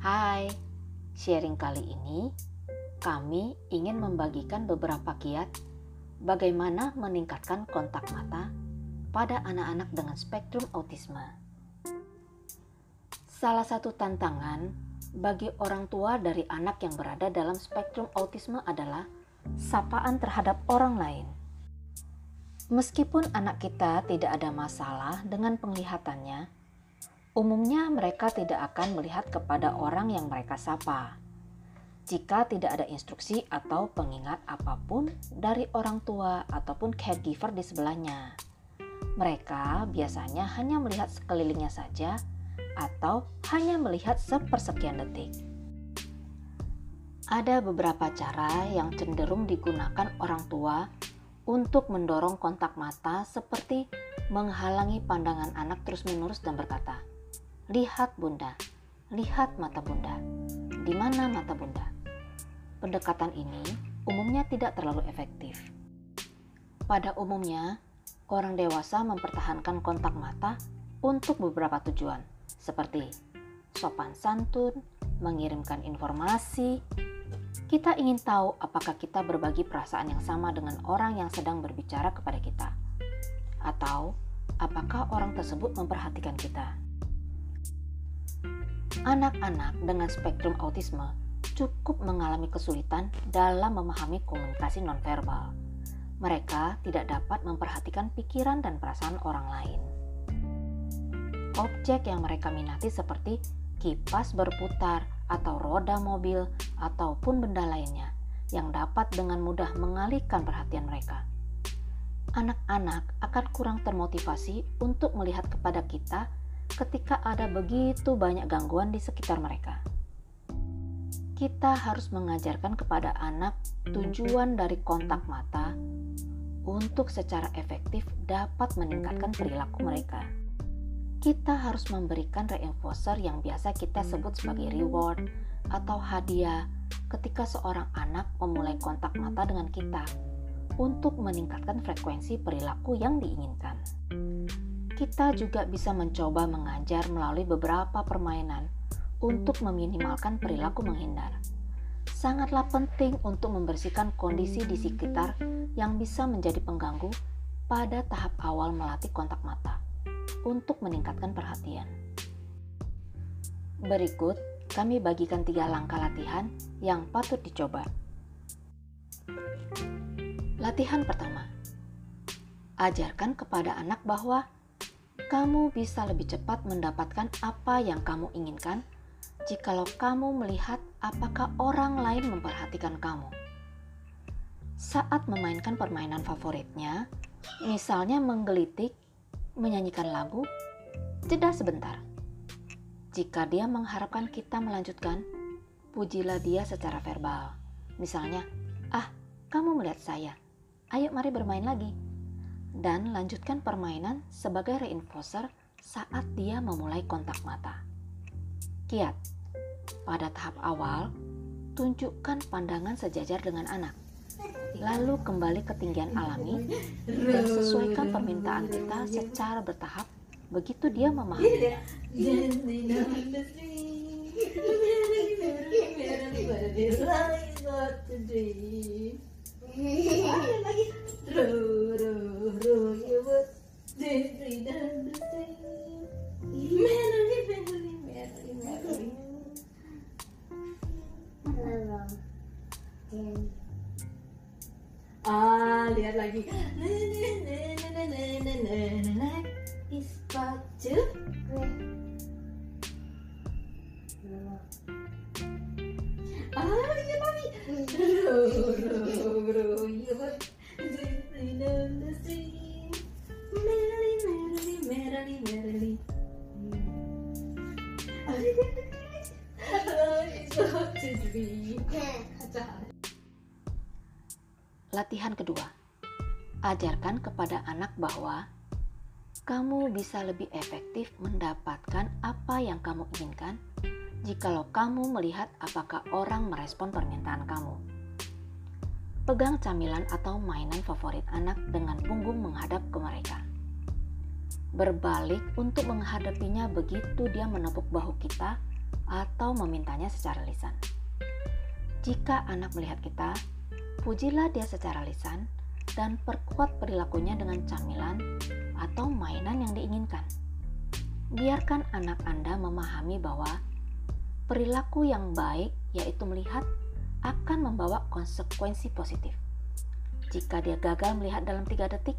Hai, sharing kali ini kami ingin membagikan beberapa kiat bagaimana meningkatkan kontak mata pada anak-anak dengan spektrum autisme. Salah satu tantangan bagi orang tua dari anak yang berada dalam spektrum autisme adalah sapaan terhadap orang lain. Meskipun anak kita tidak ada masalah dengan penglihatannya, umumnya mereka tidak akan melihat kepada orang yang mereka sapa. Jika tidak ada instruksi atau pengingat apapun dari orang tua ataupun caregiver di sebelahnya, mereka biasanya hanya melihat sekelilingnya saja atau hanya melihat sepersekian detik. Ada beberapa cara yang cenderung digunakan orang tua untuk mendorong kontak mata, seperti menghalangi pandangan anak terus-menerus dan berkata, "Lihat bunda, lihat mata bunda, di mana mata bunda?" Pendekatan ini umumnya tidak terlalu efektif. Pada umumnya, orang dewasa mempertahankan kontak mata untuk beberapa tujuan, seperti sopan santun, mengirimkan informasi. Kita ingin tahu apakah kita berbagi perasaan yang sama dengan orang yang sedang berbicara kepada kita, atau apakah orang tersebut memperhatikan kita. Anak-anak dengan spektrum autisme cukup mengalami kesulitan dalam memahami komunikasi nonverbal. Mereka tidak dapat memperhatikan pikiran dan perasaan orang lain. Objek yang mereka minati seperti kipas berputar atau roda mobil ataupun benda lainnya yang dapat dengan mudah mengalihkan perhatian mereka. Anak-anak akan kurang termotivasi untuk melihat kepada kita ketika ada begitu banyak gangguan di sekitar mereka. Kita harus mengajarkan kepada anak tujuan dari kontak mata untuk secara efektif dapat meningkatkan perilaku mereka. Kita harus memberikan reinforcer yang biasa kita sebut sebagai reward atau hadiah ketika seorang anak memulai kontak mata dengan kita untuk meningkatkan frekuensi perilaku yang diinginkan. Kita juga bisa mencoba mengajar melalui beberapa permainan untuk meminimalkan perilaku menghindar. Sangatlah penting untuk membersihkan kondisi di sekitar yang bisa menjadi pengganggu pada tahap awal melatih kontak mata untuk meningkatkan perhatian. Berikut kami bagikan 3 langkah latihan yang patut dicoba. Latihan pertama, ajarkan kepada anak bahwa kamu bisa lebih cepat mendapatkan apa yang kamu inginkan jikalau kamu melihat apakah orang lain memperhatikan kamu. Saat memainkan permainan favoritnya, misalnya menggelitik, menyanyikan lagu, jeda sebentar. Jika dia mengharapkan kita melanjutkan, pujilah dia secara verbal. Misalnya, kamu melihat saya, ayo mari bermain lagi. Dan lanjutkan permainan sebagai reinforcer saat dia memulai kontak mata. Kiat, pada tahap awal, tunjukkan pandangan sejajar dengan anak. Lalu kembali ke ketinggian alami dan sesuaikan permintaan kita secara bertahap begitu dia memahami. Lihat lagi. Is baju. Lihat lagi. Latihan kedua, ajarkan kepada anak bahwa kamu bisa lebih efektif mendapatkan apa yang kamu inginkan jikalau kamu melihat apakah orang merespon permintaan kamu. Pegang camilan atau mainan favorit anak dengan punggung menghadap ke mereka. Berbalik untuk menghadapinya begitu dia menepuk bahu kita atau memintanya secara lisan. Jika anak melihat kita, pujilah dia secara lisan dan perkuat perilakunya dengan camilan atau mainan yang diinginkan. Biarkan anak Anda memahami bahwa perilaku yang baik, yaitu melihat, akan membawa konsekuensi positif. Jika dia gagal melihat dalam 3 detik,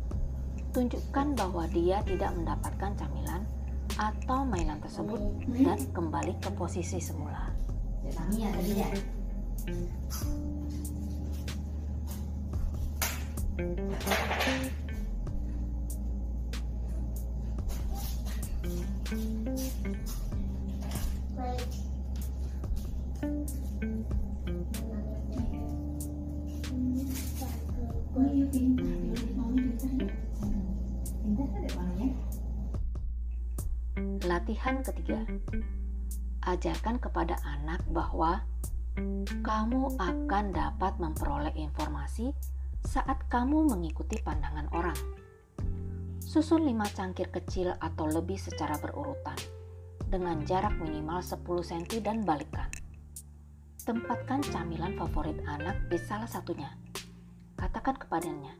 tunjukkan bahwa dia tidak mendapatkan camilan atau mainan tersebut dan kembali ke posisi semula. Latihan ketiga, ajarkan kepada anak bahwa kamu akan dapat memperoleh informasi saat kamu mengikuti pandangan orang. Susun 5 cangkir kecil atau lebih secara berurutan dengan jarak minimal 10 cm dan balikkan. Tempatkan camilan favorit anak di salah satunya. Katakan kepadanya,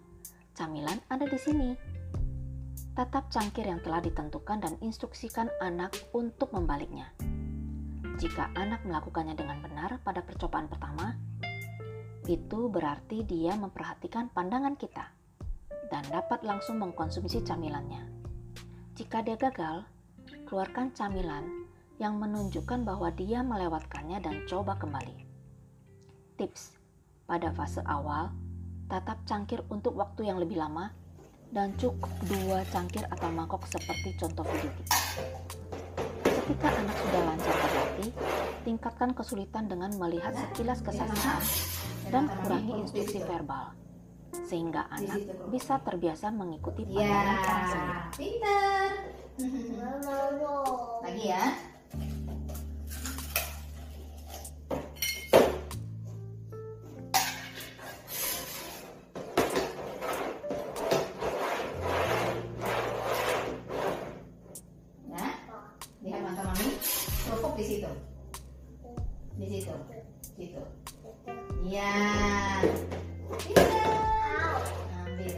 "Camilan ada di sini." Tatap cangkir yang telah ditentukan dan instruksikan anak untuk membaliknya. Jika anak melakukannya dengan benar pada percobaan pertama, itu berarti dia memperhatikan pandangan kita dan dapat langsung mengkonsumsi camilannya. Jika dia gagal, keluarkan camilan yang menunjukkan bahwa dia melewatkannya dan coba kembali. Tips: pada fase awal, tatap cangkir untuk waktu yang lebih lama dan cukup 2 cangkir atau mangkok seperti contoh video kita. Ketika anak sudah lancar berlatih, tingkatkan kesulitan dengan melihat sekilas kesaksian dan kurangi instruksi verbal, sehingga anak bisa terbiasa mengikuti pandangan orang sendiri. Pintar. Lagi ya. Lihat mata mami, kerupuk di situ, di situ, situ. Iya, pintar. Ambil.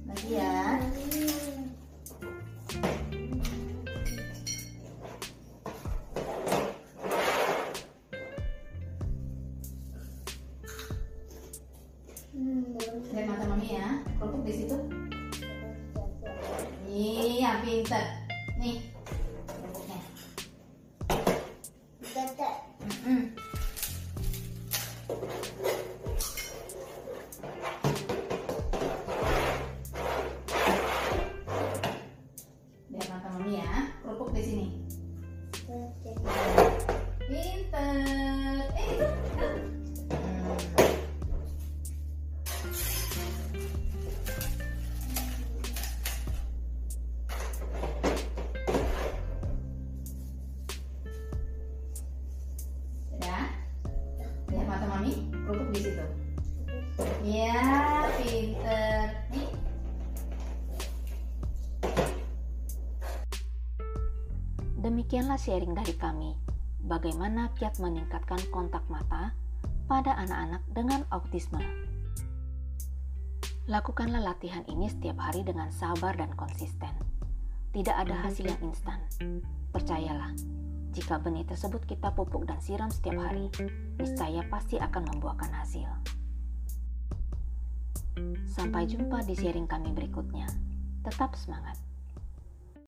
Lagi ya. Lihat mata mami ya, kerupuk di situ. Iya, pintar. Nih, kerupuknya. Lihat mata mami ya, kerupuk di sini. Pintar. Itu. Lihat mata mami, kerupuk di situ. Ya, pinter. Nih. Demikianlah sharing dari kami, bagaimana kiat meningkatkan kontak mata pada anak-anak dengan autisme. Lakukanlah latihan ini setiap hari dengan sabar dan konsisten. Tidak ada hasil yang instan. Percayalah, jika benih tersebut kita pupuk dan siram setiap hari, niscaya pasti akan membuahkan hasil. Sampai jumpa di sharing kami berikutnya. Tetap semangat!